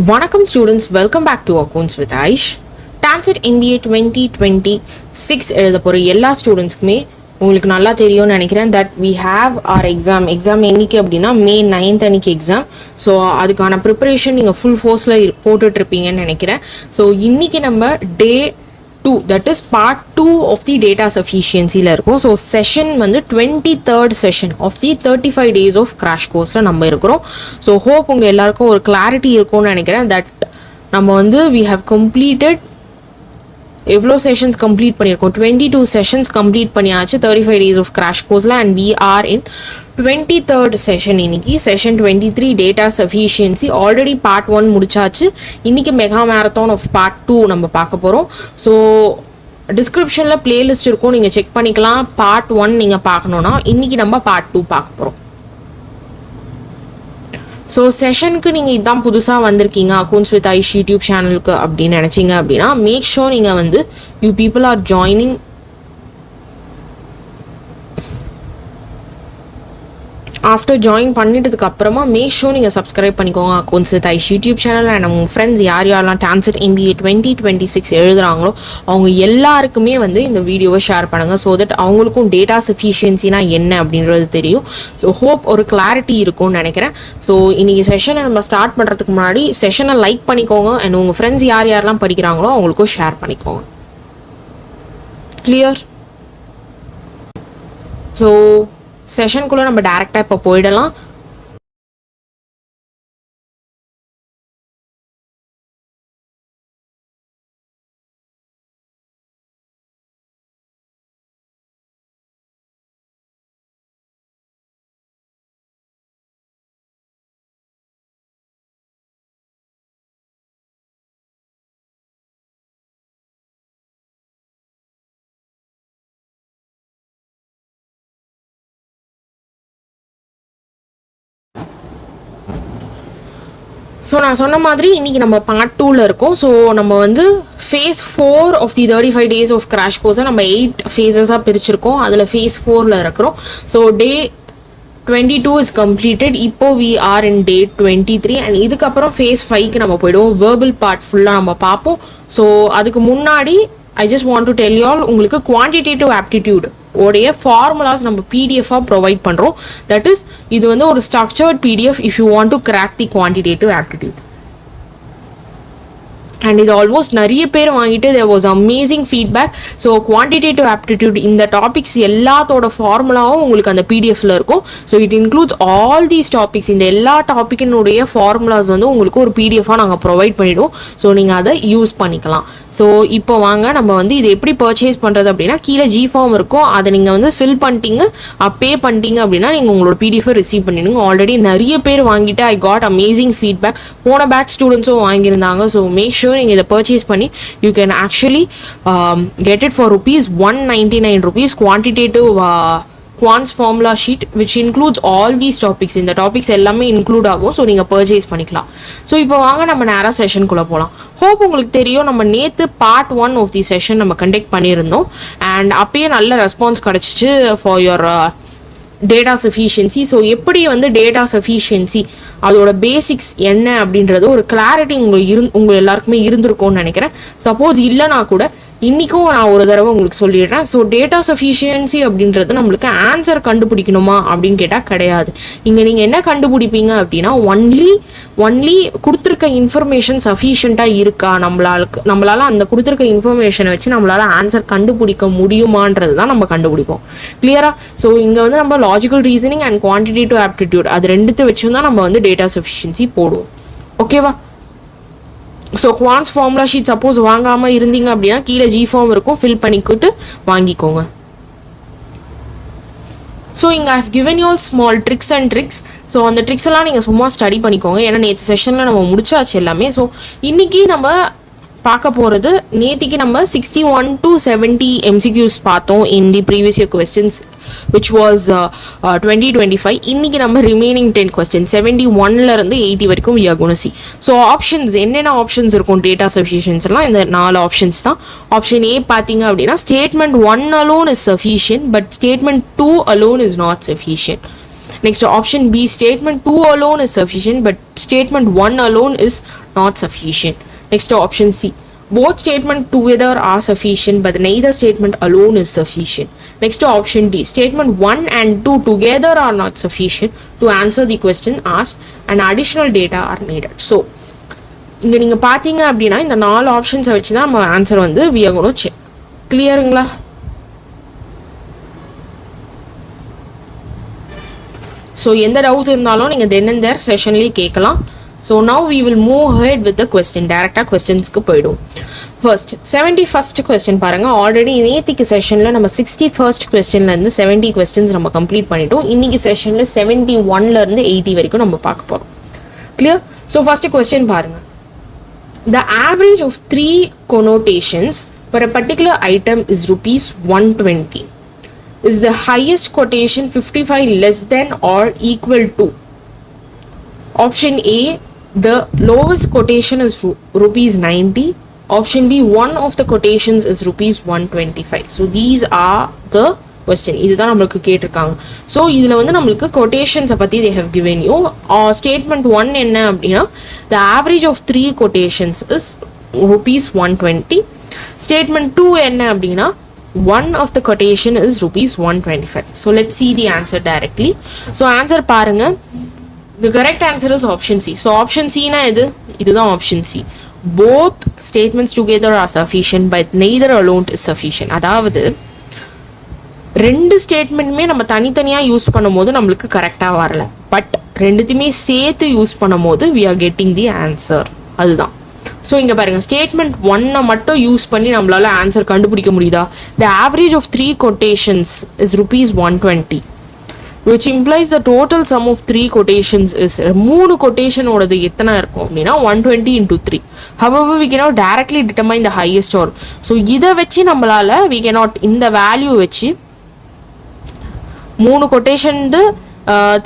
Welcome students, welcome back to Accounts with Aish. TANCET MBA 2026 எழுத போகிற எல்லா ஸ்டூடெண்ட்ஸ்க்குமே உங்களுக்கு நல்லா தெரியும்னு நினைக்கிறேன் that we have our exam என்னைக்கு அப்படின்னா May 9th அன்னைக்கு எக்ஸாம். ஸோ அதுக்கான ப்ரிப்பரேஷன் நீங்கள் ஃபுல் ஃபோர்ஸில் போட்டுட்ருப்பீங்கன்னு நினைக்கிறேன். ஸோ இன்றைக்கி நம்ம டே 2, that is part 2 of the data sufficiency இருக்கும். ஸோ செஷன் வந்து 23rd session of the 35 days of crash course நம்ம இருக்கிறோம். ஸோ ஹோப் உங்கள் எல்லாருக்கும் ஒரு கிளாரிட்டி இருக்கும்னு நினைக்கிறேன் that நம்ம வந்து we have completed எவ்வளோ செஷன்ஸ் கம்ப்ளீட் பண்ணியிருக்கோம். 22 செஷன்ஸ் கம்ப்ளீட் பண்ணியாச்சு 35 days of crash courseல and we are in 23rd session. இன்னைக்கு session 23 data sufficiency already part 1 முடிச்சாச்சு. இன்னைக்கு மெகா மேரத்தான் ஆஃப் பார்ட் 2 நம்ம பார்க்க போகிறோம். ஸோ டிஸ்கிரிப்ஷனில் பிளேலிஸ்ட் இருக்கும், நீங்கள் செக் பண்ணிக்கலாம். பார்ட் 1 நீங்கள் பார்க்கணுன்னா இன்னைக்கு நம்ம பார்ட் 2 பார்க்க போகிறோம். ஸோ செஷனுக்கு நீங்கள் இதுதான் புதுசாக வந்திருக்கீங்க அக்கௌண்ட்ஸ் வித் ஐஷ் யூடியூப் சேனலுக்கு அப்படின்னு நினச்சிங்க அப்படின்னா மேக் ஷோர் நீங்கள் வந்து you people are joining after join பண்ணிட்டதுக்கு அப்புறமா மேக் ஷோர் நீங்கள் சப்ஸ்கிரைப் பண்ணிக்கோங்க accounts with Aish YouTube channel. And உங்கள் ஃப்ரெண்ட்ஸ் யாரெல்லாம் TANCET MBA 2026 எழுதுகிறாங்களோ அவங்க எல்லாருக்குமே வந்து இந்த வீடியோவை ஷேர் பண்ணுங்கள் ஸோ தட் அவங்களுக்கும் டேட்டா சஃபிஷியன்சினா என்ன அப்படின்றது தெரியும். ஸோ ஹோப் ஒரு கிளாரிட்டி இருக்கும்னு நினைக்கிறேன். ஸோ இன்றைக்கி செஷனை நம்ம ஸ்டார்ட் பண்ணுறதுக்கு முன்னாடி செஷனை லைக் பண்ணிக்கோங்க அண்ட் உங்கள் ஃப்ரெண்ட்ஸ் யாரெல்லாம் படிக்கிறாங்களோ அவங்களுக்கும் ஷேர் பண்ணிக்கோங்க. கிளியர்? ஸோ செஷனுக்குள்ளே நம்ம டேரெக்டாக இப்போ போயிடலாம். ஸோ நான் சொன்ன மாதிரி இன்றைக்கி நம்ம பார்ட் 2ல் இருக்கோம். ஸோ நம்ம வந்து phase 4 of the 35 days of crash கோர்ஸை நம்ம 8 ஃபேஸஸாக பிரிச்சிருக்கோம். அதில் ஃபேஸ் 4ல் இருக்கிறோம். So day 22 is completed. இப்போ we are in day 23 and இதுக்கப்புறம் ஃபேஸ் 5க்கு நம்ம போயிடுவோம். வேர்பல் பார்ட் ஃபுல்லாக நம்ம பார்ப்போம். ஸோ அதுக்கு முன்னாடி I just want to tell you all, உங்களுக்கு குவான்டிடேட்டிவ் ஆப்டிடியூட் உடைய ஃபார்முலாஸ் நம்ம பிடிஎஃபாக ப்ரொவைட் பண்ணுறோம். தட் இஸ் இது வந்து ஒரு structured PDF if you want to crack the quantitative aptitude. And இது ஆல்மோஸ்ட் நிறைய பேர் வாங்கிட்டு there was amazing feedback. So quantitative aptitude இந்த டாபிக்ஸ் எல்லாத்தோட ஃபார்முலாவும் உங்களுக்கு அந்த பிடிஎஃப்ல இருக்கும். So it includes all these topics. இந்த எல்லா டாப்பிக்கினுடைய ஃபார்முலாஸ் வந்து உங்களுக்கு ஒரு பிடிஎஃபாக நாங்கள் ப்ரொவைட் பண்ணிவிடுவோம். ஸோ நீங்கள் அதை யூஸ் பண்ணிக்கலாம். ஸோ இப்போ வாங்க நம்ம வந்து இது எப்படி பர்ச்சேஸ் பண்ணுறது அப்படின்னா கீழே ஜி ஃபார்ம் இருக்கும், அதை நீங்கள் வந்து ஃபில் பண்ணிட்டீங்க பே பண்ணிட்டீங்க அப்படின்னா நீங்கள் உங்களோட பிடிஎஃபை ரிசீவ் பண்ணிடுங்க. ஆல்ரெடி நிறைய பேர் வாங்கிட்டு ஐ காட் அமேசிங் ஃபீட்பேக். போன பேட்ச் ஸ்டூடெண்ட்ஸும் வாங்கியிருந்தாங்க. ஸோ மேக் ஷூர் நீங்கள் இதை பர்ச்சேஸ் பண்ணி you can actually get it for ₹199 quantitative quants formula sheet which includes all these topics. இந்த டாபிக்ஸ் எல்லாமே இன்க்ளூட் ஆகும். ஸோ நீங்கள் பர்ச்சேஸ் பண்ணிக்கலாம். ஸோ இப்போ வாங்க நம்ம நேராக செஷனுக்குள்ளே போகலாம். ஹோப் உங்களுக்கு தெரியும் நம்ம நேற்று பார்ட் 1 ஆஃப் தி செஷன் நம்ம கண்டக்ட் பண்ணியிருந்தோம் அண்ட் அப்பயே நல்ல ரெஸ்பான்ஸ் கிடச்சிச்சு for your data sufficiency. So எப்படி வந்து டேட்டா சஃபிஷியன்சி அதோட பேசிக்ஸ் என்ன அப்படின்றது ஒரு கிளாரிட்டி உங்கள் எல்லாருக்குமே இருந்திருக்கும்னு நினைக்கிறேன். சப்போஸ் இல்லைனா கூட இன்றைக்கும் நான் ஒரு தடவை உங்களுக்கு சொல்லிடுறேன். ஸோ டேட்டா சஃபிஷியன்சி அப்படின்றது நம்மளுக்கு ஆன்சர் கண்டுபிடிக்கணுமா அப்படின்னு கேட்டால் கிடையாது. இங்கே நீங்கள் என்ன கண்டுபிடிப்பீங்க அப்படின்னா ஒன்லி கொடுத்துருக்க இன்ஃபர்மேஷன் சஃபிஷியண்ட்டாக இருக்கா, நம்மளால் அந்த கொடுத்துருக்க இன்ஃபர்மேஷனை வச்சு நம்மளால் ஆன்சர் கண்டுபிடிக்க முடியுமான்றது தான் நம்ம கண்டுபிடிப்போம். கிளியரா? ஸோ இங்கே வந்து நம்ம logical reasoning and quantitative aptitude அது ரெண்டுத்தை வச்சும் தான் நம்ம வந்து டேட்டா சஃபிஷியன்சி போடுவோம். ஓகேவா? So quants formula sheet suppose வாங்காமல் இருந்தீங்க அப்படின்னா கீழே ஜி ஃபார்ம் இருக்கும், ஃபில் பண்ணிக்கிட்டு வாங்கிக்கோங்க. ஸோ இங்கே I have given you all small tricks and tricks. So அந்த ட்ரிக்ஸ் எல்லாம் நீங்கள் சும்மா ஸ்டடி பண்ணிக்கோங்க. ஏன்னா நேற்று செஷனில் நம்ம முடிச்சாச்சு எல்லாமே. ஸோ இன்றைக்கி நம்ம பார்க்க போகிறது, நேற்றுக்கு நம்ம 61 to 70 MCQs பார்த்தோம் in the previous year questions which was 2025. இன்னைக்கு நம்ம ரிமைனிங் 10 questions 71ல இருந்து 80 வரைக்கும் we are going to see. So options என்னென்ன ஆப்ஷன்ஸ் இருக்கும் டேட்டா சஃபிஷியன்ஸ் எல்லாம் இந்த 4 ஆப்ஷன்ஸ் தான். ஆப்ஷன் ஏ பார்த்தீங்க அப்படின்னா statement 1 alone is sufficient but statement 2 alone is not sufficient. Next option B, statement 2 alone is sufficient but statement 1 alone is not sufficient. Next option C. Both statements together are sufficient, but neither statement alone is sufficient. Next option D. Statement 1 and 2 together are not sufficient to answer the question asked and additional data are needed. So, இங்கே நீங்கள் பார்த்தீங்க அப்படின்னா இந்த 4 ஆப்ஷன்ஸை வச்சு தான் நம்ம answer வந்து we are going to check. கிளியருங்களா? ஸோ எந்த டவுட்ஸ் இருந்தாலும் நீங்கள் தென் அண்ட் தேர் செஷன்லேயே கேட்கலாம். So now we will move ahead with the question. Directா questions-க்கு போய்டும். First 71st question பாருங்க. ஆல்ரெடி நேத்திக்கு செஷனில் நம்ம 61st questionலேருந்து 70 questions நம்ம கம்ப்ளீட் பண்ணிட்டோம். இன்னைக்கு செஷனில் 71லேருந்து 80 வரைக்கும் நம்ம பார்க்க போகிறோம். கிளியர்? ஸோ ஃபர்ஸ்ட் கொஸ்டின் பாருங்க. The average of 3 connotations for a particular item is rupees 120. Is the highest quotation 55 less than or equal to? Option A, the lowest quotation is rupees 90. Option B, one of the quotations is rupees 125. So these are the question. இதுதான் நம்மளுக்கு கேட்டிருக்காங்க. So இதில் வந்து நம்மளுக்கு quotations பற்றி they have given you. Statement 1 என்ன அப்படின்னா the average of 3 quotations is rupees 120. Statement 2 என்ன அப்படின்னா one of the quotation is rupees 125. So let's see the answer directly. So answer பாருங்க. The correct answer is option C. So option C na இதுதான் option C. Both statements together are sufficient, but neither alone is sufficient. அதாவது ரெண்டு ஸ்டேட்மெண்ட்டுமே நம்ம தனித்தனியாக use பண்ணும்போது நம்மளுக்கு கரெக்டாக வரல, பட் ரெண்டுத்தையுமே சேர்த்து யூஸ் பண்ணும்போது we are getting the answer. அதுதான். ஸோ இங்கே பாருங்கள், ஸ்டேட்மெண்ட் 1 மட்டும் யூஸ் பண்ணி நம்மளால ஆன்சர் கண்டுபிடிக்க முடியுதா? The average of 3 quotations is rupees 120. which implies the total sum of 3 quotations is 3 quotation ஓடது எத்தனை இருக்கும் அப்படின்னா 120 into 3. However, we cannot directly determine the highest or. So இதை வச்சு நம்மளால we cannot இந்த வேல்யூ வச்சு 3 quotation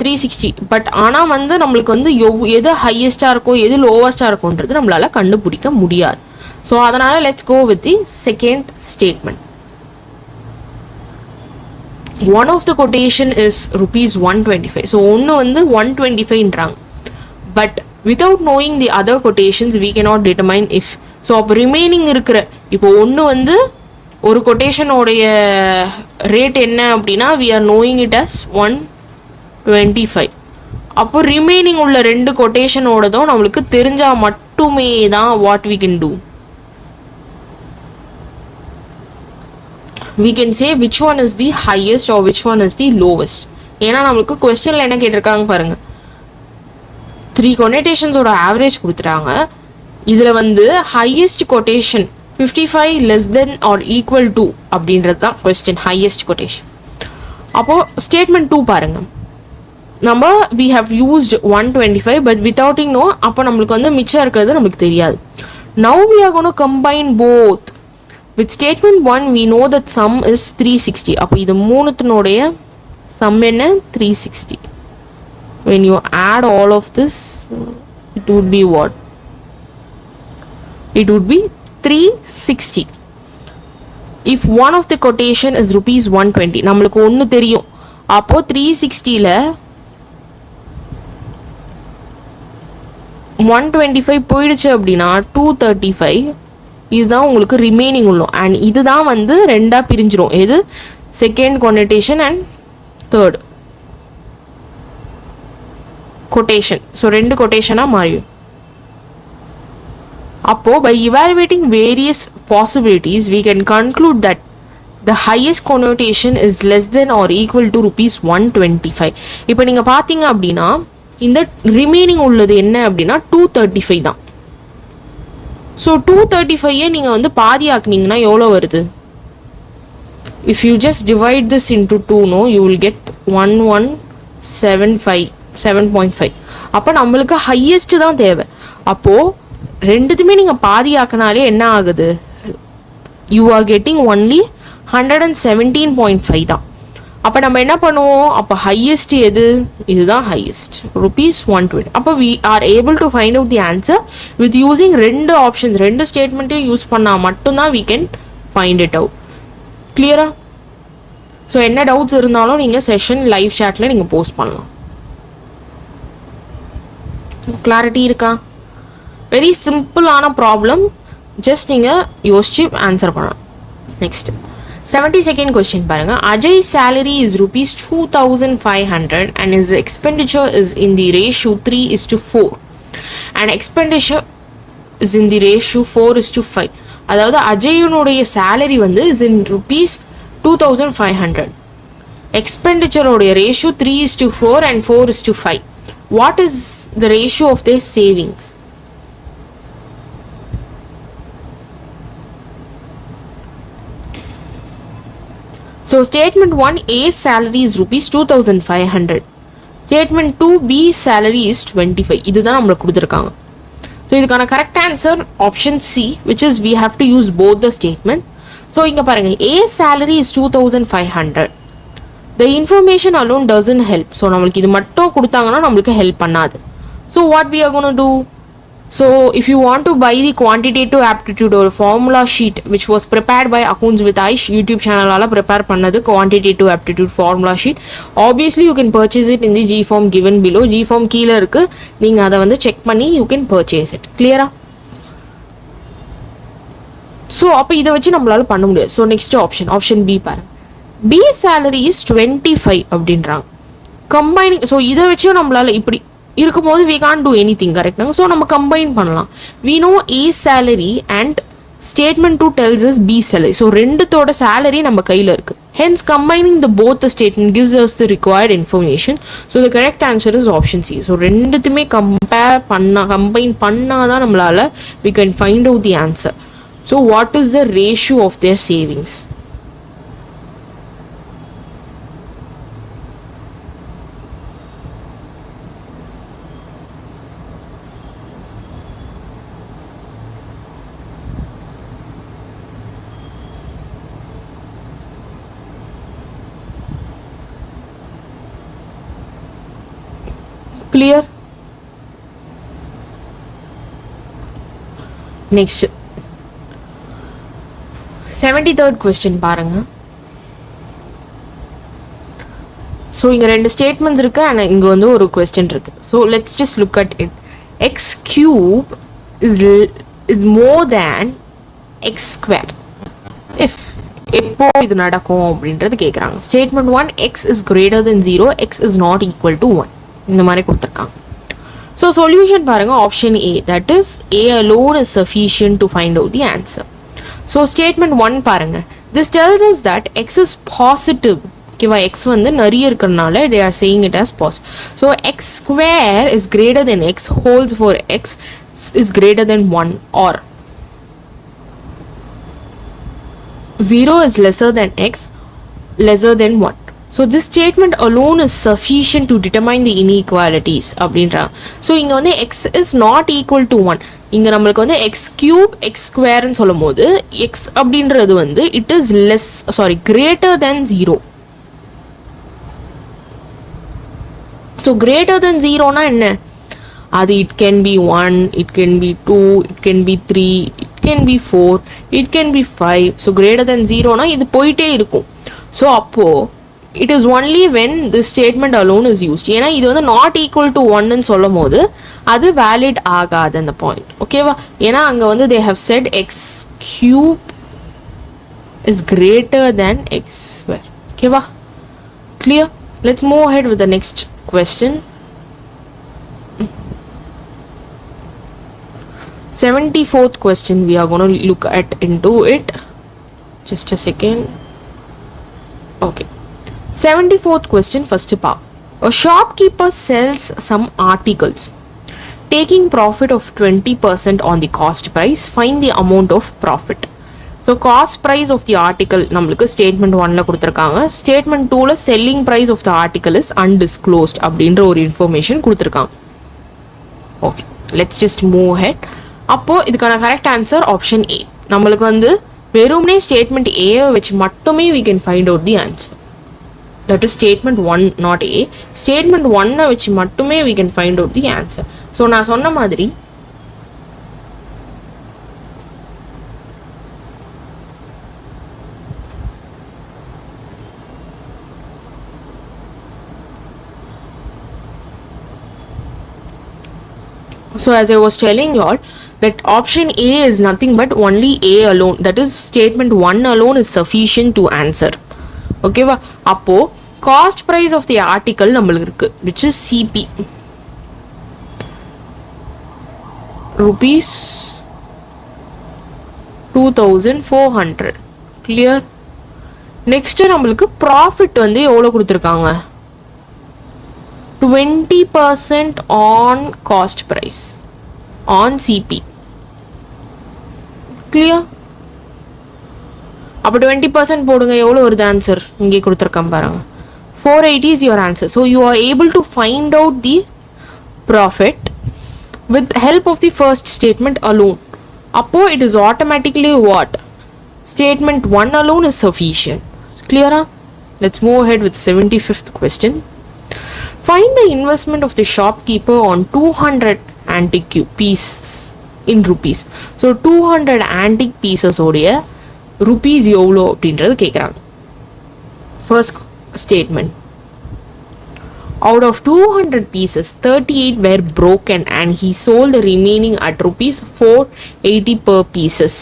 360, பட் ஆனால் வந்து நம்மளுக்கு வந்து எது ஹையஸ்டாக இருக்கோ எது லோவஸ்டாக இருக்கும்ன்றது நம்மளால கண்டுபிடிக்க முடியாது. ஸோ அதனால் let's go with the second statement. One of the quotation is rupees 125. So ஒன்று வந்து 125ன்றாங்க, but without knowing the other quotations we cannot determine if. So அப்போ ரிமைனிங் இருக்கிற இப்போ ஒன்று வந்து ஒரு கொட்டேஷனோடைய ரேட் என்ன அப்படின்னா we are knowing it as 125. அப்போ ரிமைனிங் உள்ள 2 கொட்டேஷனோடதும் நம்மளுக்கு தெரிஞ்சால் மட்டுமே தான் what we can do. We can say which one is the highest or which one is the lowest. ஏன்னா நம்மளுக்கு கொஸ்டினில் என்ன கேட்டிருக்காங்க பாருங்க, 3 கொனேட்டேஷன்ஸோட ஆவரேஜ் கொடுத்துட்டாங்க. இதில் வந்து highest quotation 55 less than or equal to அப்படின்றது தான் கொஸ்டின், ஹையஸ்ட் கொட்டேஷன். அப்போது ஸ்டேட்மெண்ட் 2 பாருங்க, நம்ம we have used 125 but without know, அப்போ நம்மளுக்கு வந்து மிச்சம் இருக்கிறது நம்மளுக்கு தெரியாது. Now we are going to combine both. With statement 1 we know that sum is 360. அப்போ இது மூணுத்தினுடைய sum என்ன 360. When you add all of this it would be what? It would be 360. If one of the quotation is rupees 120, நம்மளுக்கு ஒன்று தெரியும், அப்போ 360ல 125 போயிடுச்சு அப்படின்னா 235. இதுதான் உங்களுக்கு ரிமைனிங் உள்ளோம். அண்ட் இதுதான் வந்து ரெண்டாக பிரிஞ்சிரும். எது? Second quotation and third quotation. So 2 கொட்டேஷனாக மாறிடும். அப்போது by evaluating various possibilities we can conclude that the highest connotation is less than or equal to rupees 125. இப்போ நீங்கள் பார்த்தீங்க அப்படின்னா இந்த ரிமைனிங் உள்ளது என்ன அப்படின்னா 235 தான். ஸோ 235 நீங்கள் வந்து பாதி ஆக்குனீங்கன்னா எவ்வளோ வருது? If you just divide this into 2 no you will get 7.5. அப்போ நம்மளுக்கு ஹையஸ்ட்டு தான் தேவை. அப்போது ரெண்டுத்துமே நீங்கள் பாதி ஆக்கினாலே என்ன ஆகுது? யூ ஆர் கெட்டிங் ஒன்லி 117.5 தான். அப்போ நம்ம என்ன பண்ணுவோம்? அப்போ ஹையஸ்ட் எது? இதுதான் ஹையஸ்ட், rupees 120. அப்போ we are able to find out the answer with using 2 options, 2 ஸ்டேட்மெண்ட்டையும் யூஸ் பண்ணால் மட்டும்தான் we can find it out. கிளியரா? ஸோ என்ன டவுட்ஸ் இருந்தாலும் நீங்கள் செஷன் லைவ் சாட்டில் நீங்கள் போஸ்ட் பண்ணலாம். கிளாரிட்டி இருக்கா? வெரி சிம்பிளான ப்ராப்ளம், ஜஸ்ட் நீங்கள் யோசிச்சு ஆன்சர் பண்ணலாம். நெக்ஸ்ட் 72nd question பாருங்க. Ajay's salary is rupees 2500 and his expenditure is in the ratio 3:4 and expenditure is in the ratio 4:5. அதாவது அஜயனுடைய salary வந்து is in rupees 2500, expenditure உடைய ratio 3:4 and 4:5. What is the ratio of their savings? So statement 1, A's salary is rupees 2500. Statement 2, B's salary is 25. இதுதான் நம்மளுக்கு கொடுத்துருக்காங்க. So இதுக்கான correct answer option C, which is we have to use both the statement. So இங்கே பாருங்கள், A salary is 2500. The information alone doesn't help. So நம்மளுக்கு இது மட்டும் கொடுத்தாங்கன்னா நம்மளுக்கு ஹெல்ப் பண்ணாது. So what we are gonna do? So if you want to buy the quantitative aptitude or formula sheet which was prepared by AccountsWithAish YouTube channel ala prepare pannadu quantitative aptitude formula sheet, obviously you can purchase it in the G form given below. G form keela irukku, neenga adha vandu check panni you can purchase it. Clear ah? So appo idha vechi nammalaala panna mudiyadhu. So next option B paranga. B salary is 25 அப்படின்றாங்க. combining, so இதை வச்சும் நம்மளால இப்படி இருக்கும்போது we can't do anything, correct? So நம்ம combine பண்ணலாம். we know A salary and statement 2 tells us B salary. So ரெண்டுத்தோட salary நம்ம கையில் இருக்கு. hence combining the both the statement gives us the required information. so the correct answer is option C. So ரெண்டுத்துமே combine பண்ணாதான் நம்மளால we can find out the answer. so what is the ratio of their savings? Clear? Next 73rd question பாருங்க. So இங்கே ரெண்டு statements இருக்கு and இங்கே வந்து ஒரு கொஸ்டின் இருக்கு. So let's just look at it. X cube is more than x square if எப்போ இது நடக்கும் அப்படின்றது கேட்குறாங்க. Statement 1, X is greater than 0, X is not equal to 1. இந்த மாதிரி கொடுத்துருக்காங்க. ஸோ சொல்யூஷன் பாருங்க, option A, that is a alone is sufficient to find out the answer. So statement 1 பாருங்க, this tells us that x is positive. ஓகேவா, X வந்து நிறைய இருக்கிறதுனால they are saying it as positive. So x square is greater than x whole for x is greater than 1 or 0 is lesser than x lesser than 1. So this statement alone is sufficient to determine the inequalities அப்படின்றாங்க. So இங்கே வந்து X is not equal to 1. இங்கே நம்மளுக்கு வந்து X cube X ஸ்கொயர்னு சொல்லும் போது X அப்படின்றது வந்து it is greater than 0. So greater than 0னா என்ன? அது it can be 1, it can be 2, it can be 3, it can be 4, it can be 5. So greater than 0னா இது போயிட்டே இருக்கும். ஸோ அப்போது it is only when this statement alone is used. ஏன்னா இது வந்து நாட் ஈக்குவல் டு 1ன்னு சொல்லும் போது அது வேலிட் ஆகாது அந்த பாயிண்ட். ஓகேவா, ஏன்னா அங்கே வந்து they have said x cube is greater than x square. ஓகேவா, clear? Let's move ahead with the next question. 74th question we are going to look at into it. Just a second. Okay, 74th question, first part. A shopkeeper sells some articles taking profit of 20% on the cost price. Find the amount of profit. So cost price of the article நம்மளுக்கு statement 1ல கொடுத்துருக்காங்க. statement 2ல selling price of the article is undisclosed அப்படின்ற ஒரு information கொடுத்துருக்காங்க. Okay, let's just move ahead. அப்போ இதுக்கான correct answer option A. நம்மளுக்கு வந்து வெறும்னே statement ஏவை வச்சு மட்டுமே we can find out the answer. That is statement 1, not A. Statement 1 வச்சு மட்டுமே we can find out the answer. So நான் சொன்ன மாதிரி So as I was telling you all, that option A is nothing but only A alone, that is statement 1 alone is sufficient to answer. Okay va? Appo cost price of the article நம்மளுக்கு இருக்கு, which is CP, rupees 2400. clear? next நம்மளுக்கு profit வந்து எவ்வளவு கொடுத்திருக்காங்க, 20% on cost price on CP. clear? அப்போ 20% போடுங்க, எவ்வளோ வருது ஆன்சர், இங்கே கொடுத்துருக்கேன் பாருங்க, 480 is your answer. So you are able to find out the profit with help of the first statement alone. அப்போ it is automatically what, statement 1 alone is sufficient. clear? Let's move ahead with the 75th question. Find the investment of the shopkeeper on 200 antique pieces in rupees. So 200 antique pieces உடைய rupees எவ்வளோ அப்படின்றது கேட்குறாங்க. First statement, out of 200 pieces 38 were broken and he sold the remaining at rupees 480 per pieces.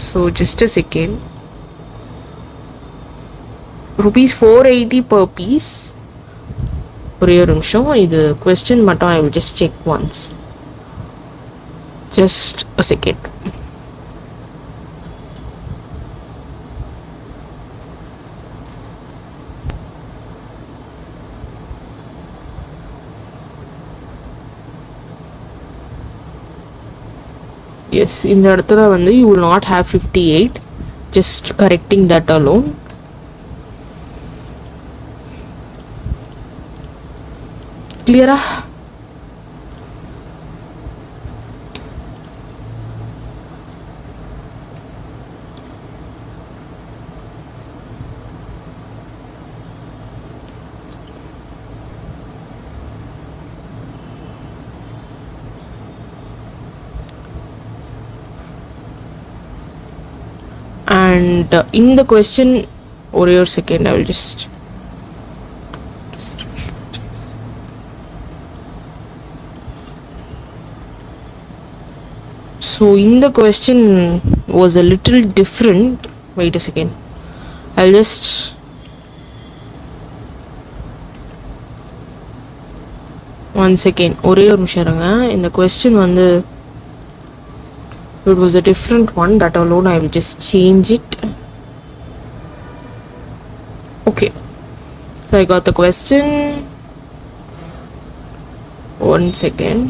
So just a second, rupees 480 per piece. ஒரே ஒரு நிமிஷம், இது question மட்டும் I will just check once, just a second. Yes, இந்த இடத்துல வந்து you will not have 58, just correcting that alone. clear? And in the question, ஒரே ஒரு second, I will just so in the question was a little different. Wait a second, I'll just one second, ஒரே ஒரு நிமிஷம் இருங்க. இந்த question வந்து it was a different one, that alone I will just change it. Okay, so I got the question. One second.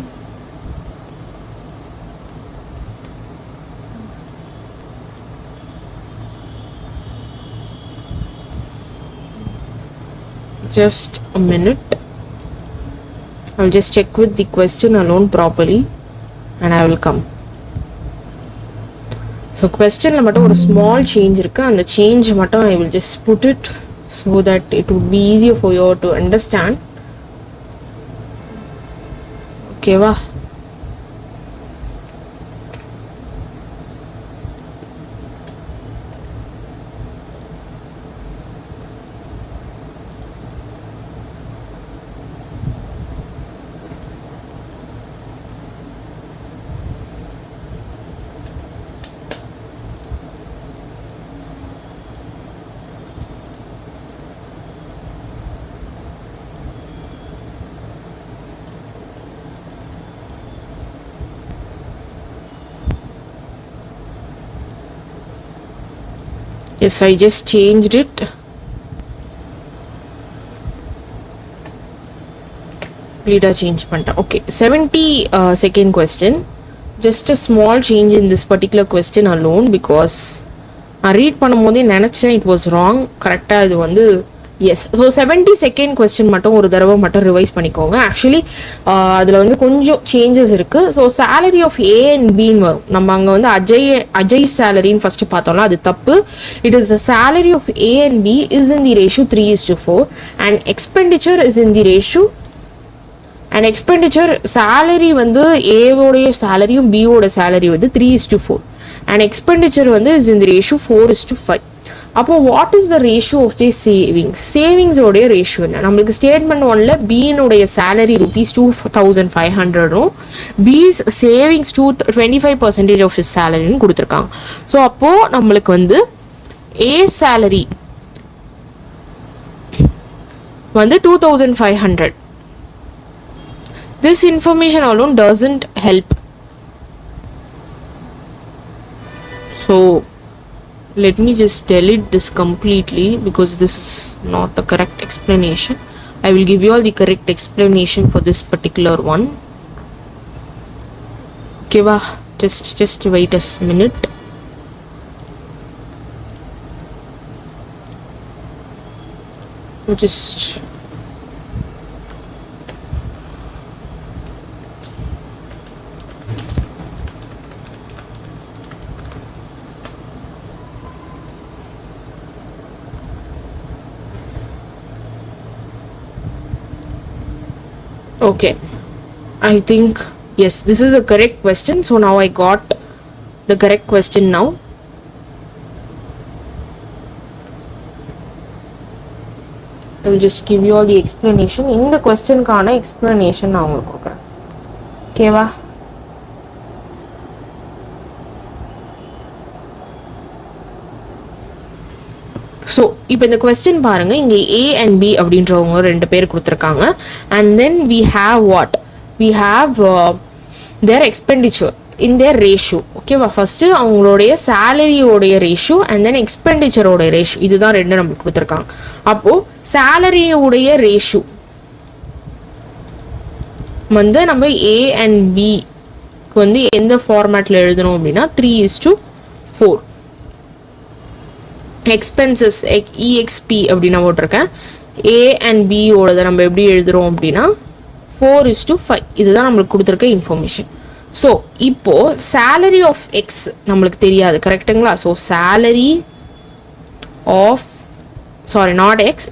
Just a minute, I'll just check with the question alone properly and I will come. So question மட்டும் ஒரு small change இருக்கு, அந்த change மட்டும் I will just put it so that it would be easier for you to understand. okay வா? Yes, I just changed it. Leader change panta. Okay, 72nd question. Just a small change in this particular question alone because I read பண்ணும்போதே நினைச்சேன் it was wrong. கரெக்டா இது வந்து yes. So 72nd question மட்டும் ஒரு தடவை மட்டும் ரிவைஸ் பண்ணிக்கோங்க. ஆக்சுவலி அதில் வந்து கொஞ்சம் சேஞ்சஸ் இருக்குது. So salary of A and பின்னு வரும். நம்ம அங்கே வந்து அஜய் சேலரின்னு ஃபஸ்ட்டு பார்த்தோம்னா அது தப்பு. It is the salary of A and B is in the ratio 3:4 and expenditure is in the ratio and expenditure salary வந்து ஏவோடைய சேலரியும் பியோட சேலரி வந்து 3:4 அண்ட் எக்ஸ்பெண்டிச்சர் வந்து இஸ் இன் தி ரேஷியோ 4:5. அப்போ what is the ratio of the சேவிங்ஸோடைய ரேஷியோ என்ன? நம்மளுக்கு ஸ்டேட்மெண்ட் ஒன்ல பியினுடைய சேலரி ₹2,500 பிஸ் சேவிங்ஸ் 25% ஆஃப் ஹிஸ் சேலரின்னு கொடுத்துருக்காங்க. ஸோ அப்போ நம்மளுக்கு வந்து ஏ சேலரி வந்து 2,500. This information alone doesn't help. So let me just delete this completely because this is not the correct explanation. I will give you all the correct explanation for this particular one. Okay, just wait a minute. Just okay, I think yes, this is a correct question. So now I got the correct question now. I will just give you all the explanation. In the question கான explanation நான் உங்களுக்கு கொடுக்குறேன். ஓகேவா? So இப்போ இந்த question பாருங்க, இங்கே ஏ and B அப்படின்றவங்க 2 பேர் கொடுத்துருக்காங்க. And then we have their expenditure in their ratio. ஓகேவா? ஃபர்ஸ்ட் அவங்களுடைய சேலரியோடைய ரேஷியோ அண்ட் தென் எக்ஸ்பெண்டிச்சரோடைய ரேஷியோ, இதுதான் 2 நம்மளுக்கு கொடுத்துருக்காங்க. அப்போ சேலரியோடைய ரேஷியோ வந்து நம்ம ஏ அண்ட் பிக்கு வந்து எந்த ஃபார்மேட்ல எழுதணும் அப்படின்னா 3:4. எக்ஸ்பென்சஸ் EXP அப்படின்னு நான் போட்டிருக்கேன். ஏ அண்ட் பியோட நம்ம எப்படி எழுதுறோம் அப்படின்னா 4:5. இதுதான் நம்மளுக்கு கொடுத்துருக்க இன்ஃபர்மேஷன். ஸோ இப்போ சேலரி ஆஃப் எக்ஸ் நம்மளுக்கு தெரியாது, கரெக்டுங்களா? So salary of not X,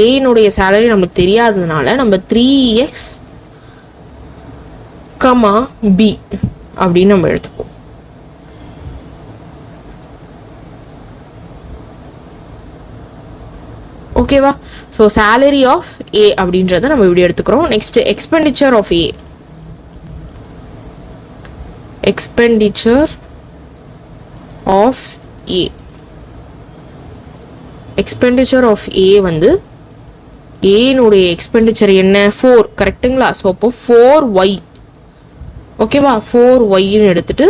ஏனுடைய சேலரி நம்மளுக்கு தெரியாததுனால நம்ம 3x, B அப்படின்னு நம்ம எடுத்துப்போம். ஓகேவா? ஸோ சேலரி ஆஃப் ஏ அப்படின்றத நம்ம இப்படி எடுத்துக்கிறோம். Next expenditure of A, expenditure of A, expenditure of A வந்து ஏனுடைய எக்ஸ்பெண்டிச்சர் என்ன? 4, கரெக்டுங்களா? ஸோ அப்போ 4y. ஓகேவா? 4yன்னு எடுத்துட்டு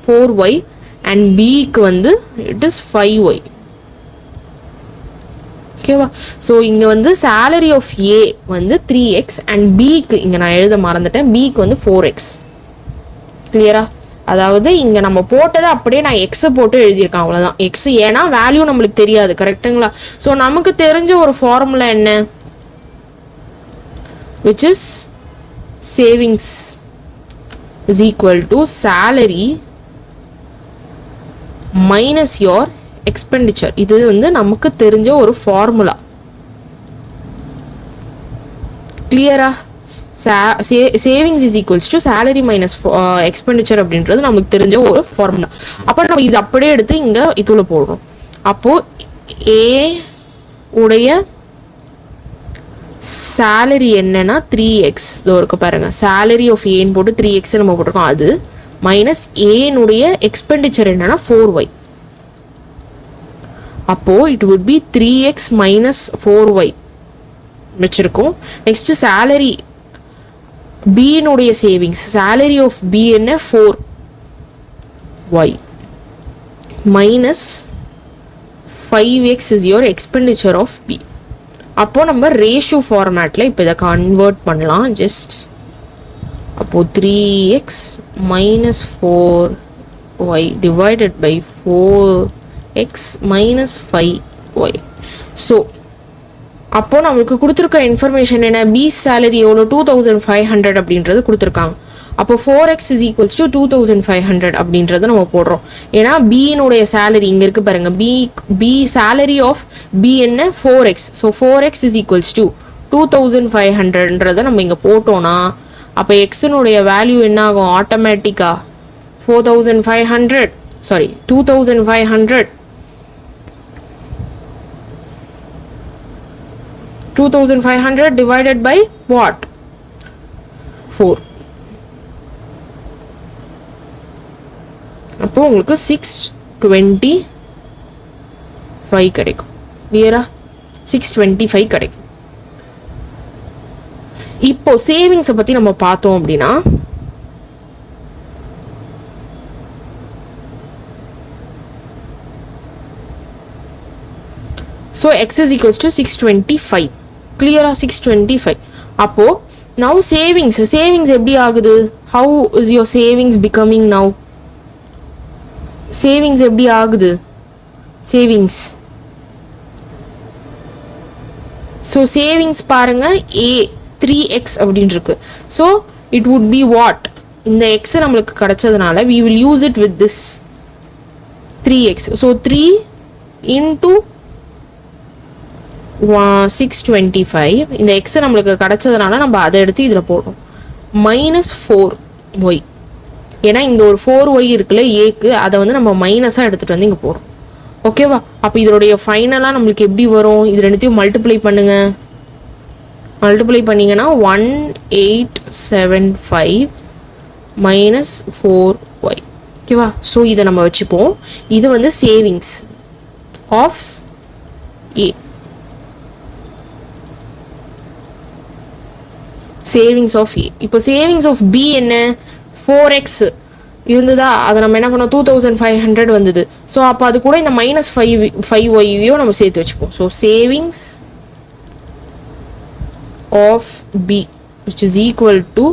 4y அண்ட் பிக்கு வந்து இட் இஸ் 5y. ஓகேவா? ஸோ இங்கே வந்து சேலரி ஆஃப் ஏ வந்து 3x அண்ட் பிக்கு இங்கே நான் எழுத மறந்துட்டேன், பிக்கு வந்து 4x. கிளியரா? அதாவது இங்கே நம்ம போட்டதை அப்படியே நான் எக்ஸை போட்டு எழுதியிருக்கேன், அவ்வளோதான். எக்ஸ் ஏன்னா வேல்யூ நம்மளுக்கு தெரியாது, கரெக்டுங்களா? ஸோ நமக்கு தெரிஞ்ச ஒரு ஃபார்முலா என்ன? Which is savings is equal to salary minus your expenditure. இது வந்து நமக்கு தெரிஞ்ச ஒரு ஃபார்முலா. கிளியரா? Savings is equals to salary minus expenditure அப்படின்றது நமக்கு தெரிஞ்ச ஒரு ஃபார்முலா. அப்போ நம்ம இது அப்படியே எடுத்து இங்கே இதுல போடுறோம். அப்போ ஏ உடைய சேலரி என்னன்னா 3x. இதோ இருக்கு பாருங்க, சேலரி ஆஃப் ஏன்னு போட்டு 3x நம்ம போட்டிருக்கோம். அது மைனஸ் ஏனுடைய எக்ஸ்பெண்டிச்சர் என்னன்னா 4y. அப்போ it would be 3x minus 4y வச்சிருக்கோம். நெக்ஸ்ட் சேலரி பியினுடைய சேவிங்ஸ், சேலரி ஆஃப் பி என்ன? 4y minus 5x is your expenditure of B. அப்போ நம்ம ரேஷியோ ஃபார்மேட்ல இப்போ இதை கன்வெர்ட் பண்ணலாம். ஜஸ்ட் அப்போ 3x minus 4y divided by 4x minus 5y. So அப்போ நம்மளுக்கு கொடுத்துருக்க இன்ஃபர்மேஷன் என்ன? பி சேலரி எவ்வளோ? 2500 அப்படின்றது கொடுத்துருக்காங்க. அப்போ 4x இஸ் ஈக்குவல்ஸ் டு 2500 அப்படின்றத நம்ம போடுறோம். ஏன்னா பியினுடைய சேலரி இங்கே இருக்கு பாருங்க, பி சேலரி ஆஃப் பி என்ன? 4x. So 4x is equals to 2500ன்றதை நம்ம இங்கே போட்டோம்னா அப்போ எக்ஸினுடைய வேல்யூ என்ன ஆகும்? ஆட்டோமேட்டிக்கா 2500 2500 divided by what? 4. அப்போ உங்களுக்கு 625 கிடைக்கும். கிளியரா? 625 கிடைக்கும். இப்போ சேவிங்ஸை பத்தி நம்ம பார்த்தோம் அப்படின்னா so x is equals to 625. Clear-ஆ? 625. அப்போ now savings எப்படி ஆகுது? How is your savings becoming now? savings எப்படி ஆகுது? savings so savings பாருங்க a 3x அப்படின்னு இருக்கு. so it would be what? இந்த x நம்மளுக்கு கிடைச்சதுனால we will use it with this 3x. so 3 into 625 இந்த x நம்மளுக்கு கிடைச்சதுனால நம்ம அதை எடுத்து இதில் போடுறோம். மைனஸ் 4y, ஏன்னா இங்கே ஒரு 4y இருக்குல்ல ஏக்கு, அதை வந்து நம்ம மைனஸாக எடுத்துகிட்டு வந்து இங்கே போடுறோம். ஓகேவா? அப்போ இதோடைய ஃபைனலாக நம்மளுக்கு எப்படி வரும்? இது ரெண்டுத்தையும் மல்டிப்ளை பண்ணுங்க. மல்டிப்ளை பண்ணிங்கன்னா 1875 மைனஸ் 4y. ஓகேவா? ஸோ இதை நம்ம வச்சுப்போம். இது வந்து savings of A. Savings of A. இப்போ சேவிங்ஸ் ஆஃப் பி என்ன? 4x இருந்ததா, அதை நம்ம என்ன பண்ணோம்? 2500 வந்தது. ஸோ அப்போ அது கூட இந்த மைனஸ் 5yயோ நம்ம சேர்த்து வச்சுப்போம். So savings of B which is equal to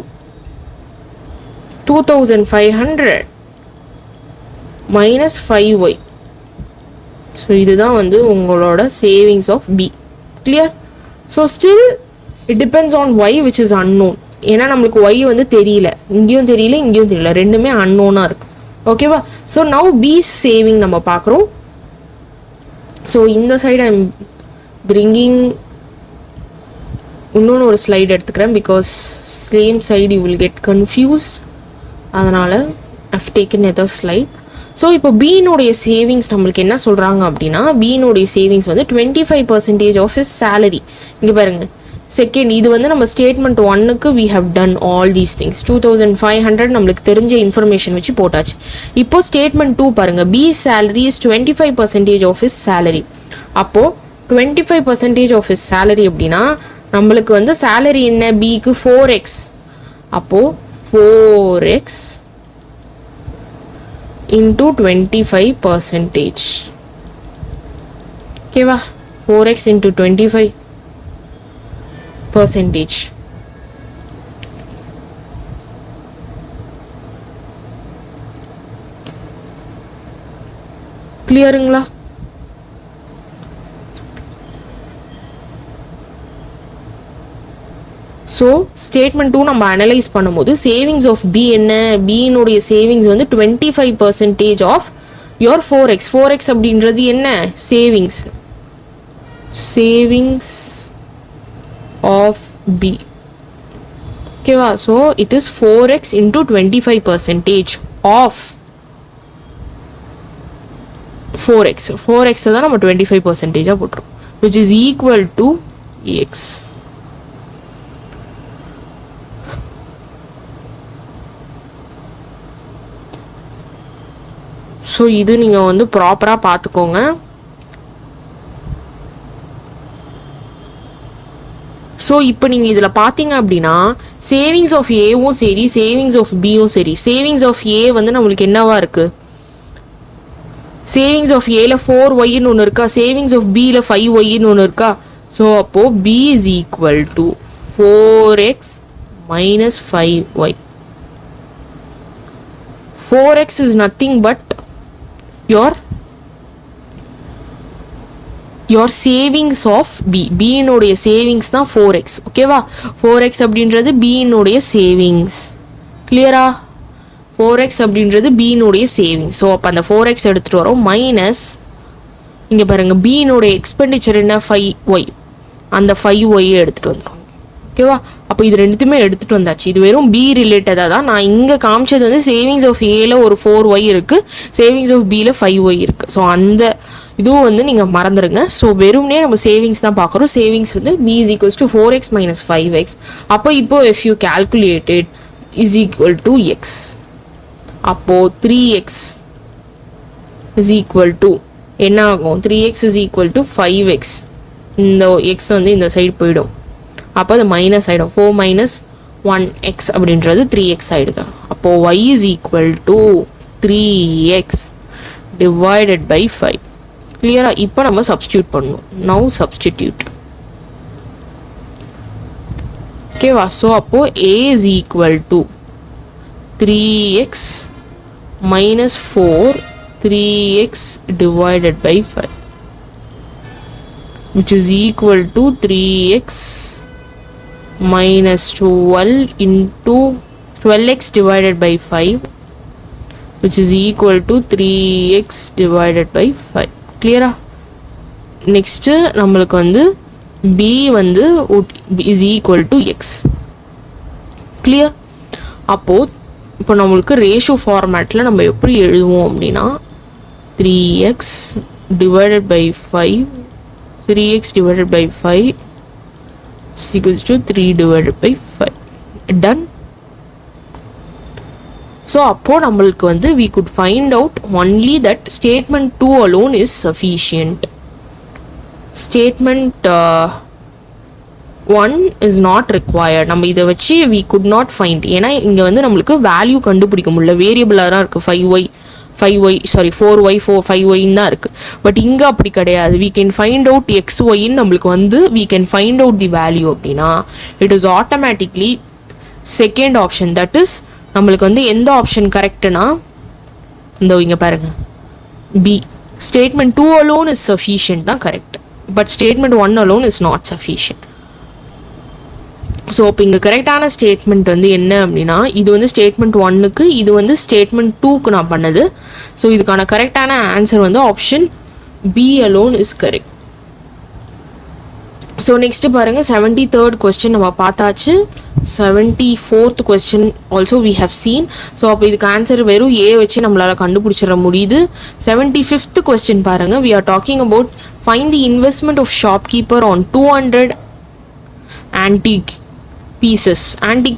2500 minus 5y. So இதுதான் வந்து உங்களோட savings of B. Clear? So still it depends on y which is unknown. ஏன்னா நம்மளுக்கு y வந்து தெரியல, இங்கேயும் தெரியல இங்கேயும் தெரியல, ரெண்டுமே அன்னோனாக இருக்கு. ஓகேவா? ஸோ நவ் பி சேவிங் நம்ம பார்க்குறோம். ஸோ இந்த சைடு ஐம் பிரிங்கிங் இன்னொன்று ஒரு ஸ்லைடு எடுத்துக்கிறேன், because same side you will get confused. அதனால் I've taken other slide. So இப்போ பீனுடைய சேவிங்ஸ் நம்மளுக்கு என்ன சொல்கிறாங்க அப்படின்னா, பீனுடைய சேவிங்ஸ் வந்து 25% ஆஃப் ஹிஸ் சேலரி. இங்கே பாருங்கள், செகண்ட் இது வந்து நம்ம ஸ்டேட்மெண்ட் 1க்கு we have done all these things. 2500 நம்மளுக்கு தெரிஞ்ச இன்ஃபர்மேஷன் வச்சு போட்டாச்சு. இப்போ ஸ்டேட்மெண்ட் 2 பாருங்கள், B salary is 25% of his salary. அப்போது 25% ஆஃப் ஹிஸ் சேலரி அப்படின்னா நம்மளுக்கு வந்து சேலரி என்ன? பிக்கு 4x. அப்போது 4x into 25%. ஓகேவா? 4x into 25%. கிளியருங்களா? ஸோ ஸ்டேட்மெண்ட் 2 நம்ம அனலைஸ் பண்ணும்போது சேவிங்ஸ் ஆஃப் பி என்ன? பியினுடைய சேவிங்ஸ் வந்து 25% ஆஃப் யோர் 4x. 4x அப்படின்றது என்ன? சேவிங்ஸ். Savings of B. ஓகேவா? So it is 4x into 25% of 4x. 4x தான் நம்ம 25% போட்டுரும், which is equal to x. So இது நீங்கள் வந்து ப்ராப்பராக பார்த்துக்கோங்க. ஸோ இப்போ நீங்கள் இதில் பார்த்தீங்க அப்படின்னா சேவிங்ஸ் ஆஃப் ஏவும் சரி, சேவிங்ஸ் ஆஃப் பியும் சரி. சேவிங்ஸ் ஆஃப் ஏ வந்து நம்மளுக்கு என்னவா இருக்குது? சேவிங்ஸ் ஆஃப் ஏல 4yன்னு ஒன்று இருக்கா, சேவிங்ஸ் ஆஃப் பியில் 5yன்னு ஒன்று இருக்கா. ஸோ அப்போது B is equal to 4x minus 5y. 4x is nothing but your savings of b. b னுடைய சேவிங்ஸ் தான் 4x. ஓகேவா? 4x அப்படின்றது b னுடைய சேவிங்ஸ். கிளியரா? 4x அப்படின்றது b னுடைய சேவிங்ஸ். ஸோ அப்போ அந்த 4x எடுத்துகிட்டு வரோம், மைனஸ் இங்கே பாருங்கள் b னுடைய எக்ஸ்பெண்டிச்சர் என்ன? 5y. அந்த 5y எடுத்துகிட்டு வந்துடும். ஓகேவா? அப்போ இது ரெண்டுத்தையுமே எடுத்துகிட்டு வந்தாச்சு. இது வெறும் பி ரிலேட்டடாக தான். நான் இங்கே காமிச்சது வந்து சேவிங்ஸ் ஆஃப் ஏல ஒரு 4y இருக்குது, சேவிங்ஸ் ஆஃப் பியில் 5y இருக்குது. ஸோ அந்த இதுவும் வந்து நீங்கள் மறந்துடுங்க. ஸோ வெறும்னே நம்ம சேவிங்ஸ் தான் பார்க்குறோம். சேவிங்ஸ் வந்து b is equals to 4x minus 5x. அப்போ இப்போ if you calculated is equal to x. அப்போது 3x is equal to என்ன ஆகும்? 3x is equal to 5x. இந்த x வந்து இந்த சைடு போயிடும். அப்போ அது மைனஸ் ஆகிடும். 4 minus 1x அப்படின்றது 3x ஆகிடுது. அப்போது y is equal to 3x divided by 5. கிளியரா? இப்போ நம்ம சப்ஸ்டியூட் பண்ணணும். Now substitute. ஓகேவா? ஸோ அப்போது a is equal to 3x minus 4 3x divided by 5, which is equal to 3x minus 12 into 12x divided by 5, which is equal to 3x divided by 5. Clear? Next நம்மளுக்கு வந்து b வந்து is equal to x. Clear? அப்போ இப்போ நம்மளுக்கு ratio ஃபார்மேட்டில் நம்ம எப்படி எழுதுவோம் அப்படின்னா 3x divided by 5, 3x divided by 5 is equals to 3 divided by 5. Done? So அப்போ நம்மளுக்கு வந்து we could find out only that statement 2 alone is sufficient. Statement 1 is not required. நம்ம இதை வச்சு we could not find. ஏன்னா இங்கே வந்து நம்மளுக்கு வேல்யூ கண்டுபிடிக்க முடியல. வேரியபிளாக தான் இருக்குது. 4y 5y தான் இருக்குது. பட் இங்கே அப்படி கிடையாது. we can find out xyன்னு நம்மளுக்கு வந்து we can find out the value அப்படின்னா it is automatically second option. that is நம்மளுக்கு வந்து எந்த ஆப்ஷன் கரெக்டுனா இந்த இங்கே பாருங்க b. statement 2 alone is sufficient தான் correct. But statement 1 alone is not sufficient. So இப்போ இங்கே கரெக்டான ஸ்டேட்மெண்ட் வந்து என்ன அப்படின்னா இது வந்து ஸ்டேட்மெண்ட் 1க்கு, இது வந்து ஸ்டேட்மெண்ட் 2க்கு நான் பண்ணது. ஸோ இதுக்கான கரெக்டான ஆன்சர் வந்து option B alone is correct. So next பாருங்கள் 73rd கொஸ்டின் நம்ம பார்த்தாச்சு. 74th question also we have seen. So அப்போ இதுக்கு ஆன்சர் வெறும் ஏ வச்சு நம்மளால் கண்டுபிடிச்சிட முடியுது. 75th கொஸ்டின் பாருங்கள். We are talking about find the investment of shopkeeper on 200 antique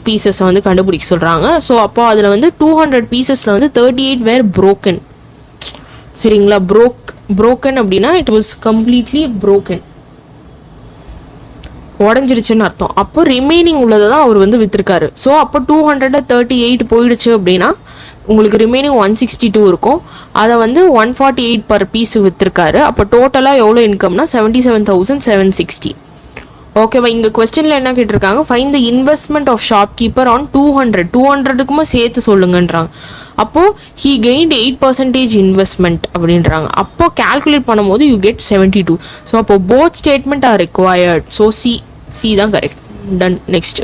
pieces வந்து கண்டுபிடிக்க சொல்கிறாங்க. ஸோ அப்போ அதில் வந்து 200 பீசஸில் வந்து 38 வேர் broken. சரிங்களா? broken அப்படின்னா இட் வாஸ் கம்ப்ளீட்லி broken, உடஞ்சிருச்சுன்னு அர்த்தம். அப்போ ரிமைனிங் உள்ளதை தான் அவர் வந்து விற்றுருக்காரு. ஸோ அப்போ 238 போயிடுச்சு அப்படின்னா உங்களுக்கு ரிமைனிங் 162 இருக்கும். அதை வந்து 148 பர் பீஸ் விற்றுருக்காரு. அப்போ டோட்டலாக எவ்வளோ இன்கம்னா 77,760. ஓகேவா? இங்கே கொஸ்டினில் என்ன கேட்டிருக்காங்க? Find the investment of shopkeeper on 200க்குமே சேர்த்து சொல்லுங்கன்றாங்க. அப்போது ஹீ கெயின்ட் 8% இன்வெஸ்ட்மெண்ட் அப்படின்றாங்க. அப்போது கேல்குலேட் பண்ணும்போது யூ கெட் 72. ஸோ அப்போது both statement are required. So C தான் correct. Done. Next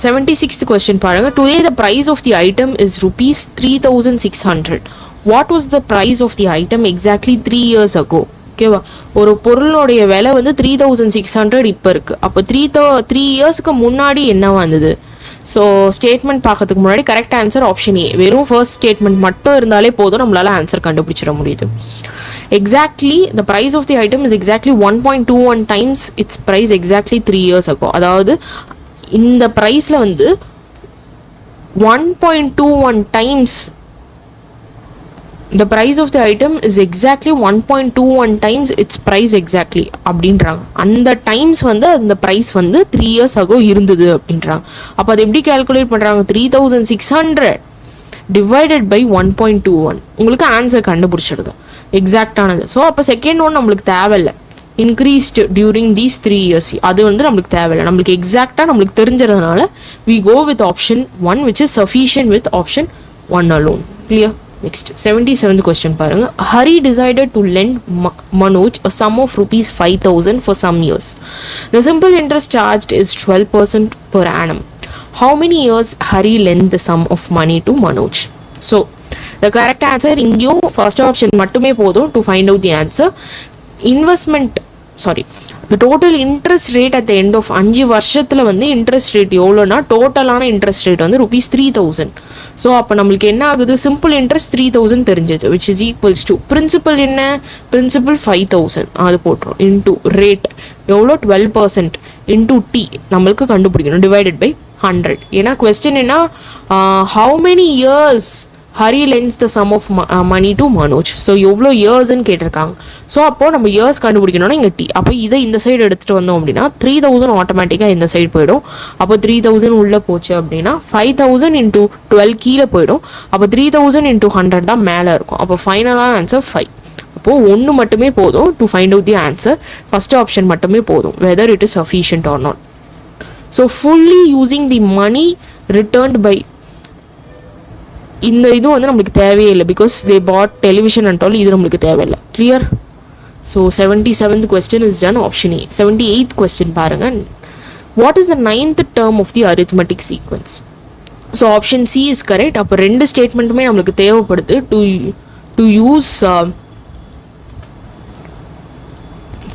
76th question பாருங்கள். Today the price of the item is rupees 3,600. What was the price of the item exactly 3 years ago? ஓகேவா? ஒரு பொருளுடைய விலை வந்து 3,600 இப்போ இருக்குது. அப்போ 3 இயர்ஸ்க்கு முன்னாடி என்ன வந்தது? ஸோ ஸ்டேட்மெண்ட் பார்க்கறதுக்கு முன்னாடி கரெக்ட் ஆன்சர் ஆப்ஷன் ஏ. வெறும் ஃபர்ஸ்ட் ஸ்டேட்மெண்ட் மட்டும் இருந்தாலே போதும், நம்மளால் ஆன்சர் கண்டுபிடிச்சிட முடியுது. Exactly the price of the item is exactly 1.21 times it's price exactly 3 years ago. அதாவது இந்த ப்ரைஸில் வந்து 1.21 times the price of the item is exactly 1.21 times its price exactly அப்படின்றாங்க. அந்த டைம்ஸ் வந்து அந்த ப்ரைஸ் வந்து 3 years ago இருந்தது அப்படின்றாங்க. அப்போ அது எப்படி கேல்குலேட் பண்ணுறாங்க? 3,600 டிவைடட் பை 1.21. உங்களுக்கு ஆன்சர் கண்டுபிடிச்சிடுது எக்ஸாக்டானது. ஸோ அப்போ செகண்ட் ஒன் நம்மளுக்கு தேவையில்லை. இன்க்ரீஸ்டு டியூரிங் தீஸ் 3 years அது வந்து நம்மளுக்கு தேவையில்லை. நம்மளுக்கு எக்ஸாக்டாக நம்மளுக்கு தெரிஞ்சதுனால we go with option 1 which is sufficient with option 1 alone. Clear? Next 77th question பாருங்க. Hari decided to lend Manoj a sum of rupees 5,000 for some years. The simple interest charged is 12% per annum. How many years Hari lent the sum of money to Manoj? So the correct answer இங்கேயும் first option மட்டுமே போதும் to find out the answer. the total interest rate at the end of 5 வருஷத்துல வந்து interest rate எவ்வளோனா டோட்டலான interest rate வந்து ₹3000. So அப்போ நம்மளுக்கு என்ன ஆகுது, சிம்பிள் இன்ட்ரெஸ்ட் 3000 தெரிஞ்சது, which is equals to principal என்ன, பிரின்சிபல் 5000 அது போட்டுரும் இன்டூ ரேட் எவ்வளோ 12% இன்டூ டி நம்மளுக்கு கண்டுபிடிக்கணும் டிவைடட் பை 100. ஏன்னா கொஸ்டின் என்ன, how many years Hari lends the sum of money to Manoj. So எவ்வளோ இயர்ஸ்ன்னு கேட்டிருக்காங்க. ஸோ அப்போது நம்ம இயர்ஸ் கண்டுபிடிக்கணும்னா இங்கே டி, அப்போ இதை இந்த சைடு எடுத்துகிட்டு வந்தோம் அப்படின்னா 3000 ஆட்டோமேட்டிக்காக இந்த சைடு போயிடும். அப்போ 3000 உள்ளே போச்சு அப்படின்னா 5000 இன்டூ 12 கீழே போயிடும். அப்போ 3000 இன்டூ 100 தான் மேலே இருக்கும். அப்போ ஃபைனலான ஆன்சர் 5. அப்போது ஒன்று மட்டுமே போதும் to find out the answer. First option மட்டுமே போதும், whether it is sufficient or not. So fully using the money returned by, இந்த இது வந்து நம்மளுக்கு தேவையே இல்லை, because they bought television and all, இது நம்மளுக்கு தேவையில்லை. Clear? So 77th question is done, option A. 78th question பாருங்க, what is the 9th term of the arithmetic sequence? So option C is correct. அப்போ ரெண்டு ஸ்டேட்மெண்ட்டுமே நம்மளுக்கு தேவைப்படுது to use.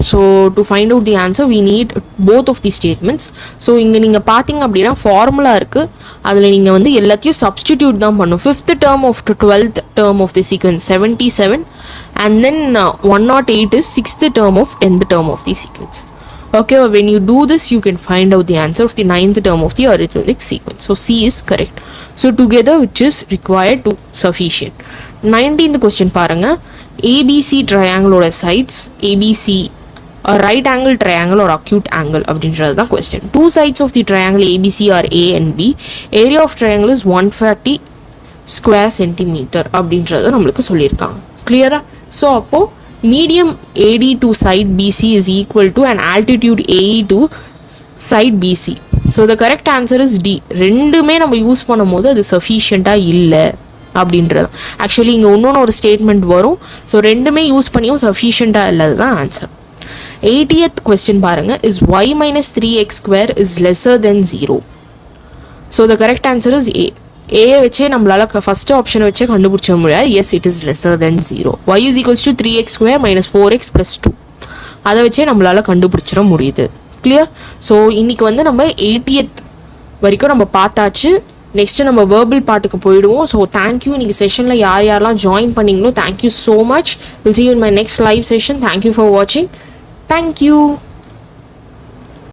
So to find out the answer we need both of these statements. So இங்கே நீங்கள் பார்த்தீங்க அப்படின்னா ஃபார்முலா இருக்குது, அதில் நீங்கள் வந்து எல்லாத்தையும் சப்ஸ்டிடியூட் தான் பண்ணும். 5th term of 12th term of the sequence 77 and then 108 is 6th term of 10th term of the sequence. Okay, when you do this you can find out the answer of the 9th term of the arithmetic sequence. So C is correct. So together which is required to sufficient. 19th question பாருங்க, ABC triangle sides ABC a right angle triangle or acute angle அப்படின்றது தான் question. Two sides of the triangle ABC are A and B. Area of triangle is 140 square centimeter அப்படின்றது நம்மளுக்கு சொல்லியிருக்காங்க. கிளியரா? So அப்போ medium AD to side BC is equal to an altitude AE to side BC. So the correct answer is D. ரெண்டுமே நம்ம use பண்ணும்போது அது சஃபிஷியண்ட்டாக இல்லை அப்படின்றது. ஆக்சுவலி இங்கே இன்னொன்று ஒரு ஸ்டேட்மெண்ட் வரும். ஸோ ரெண்டுமே யூஸ் பண்ணியும் சஃபிஷியண்ட்டாக இல்லது தான் ஆன்சர். 80th question பாருங்க, is y minus 3x square is lesser than 0? So the correct answer is A. A வச்சே நம்மளால ஃபர்ஸ்ட் ஆப்ஷனை வச்சே கண்டுபிடிச்ச முடியாது. Yes, it is lesser than 0. Y is equals to 3x square minus 4x plus 2. அதை வச்சே நம்மளால கண்டுபிடிச்சிட முடியுது. கிளியர்? ஸோ இன்னைக்கு வந்து நம்ம 80th வரைக்கும் நம்ம பார்த்தாச்சு. நெக்ஸ்ட்டு நம்ம வேர்பல் பார்ட்டுக்கு போயிடுவோம். So thank you. இன்னைக்கு செஷனில் யாரெல்லாம் ஜாயின் பண்ணிங்களோ thank you so much. Will see you in my next live session. Thank you for watching. Thank you.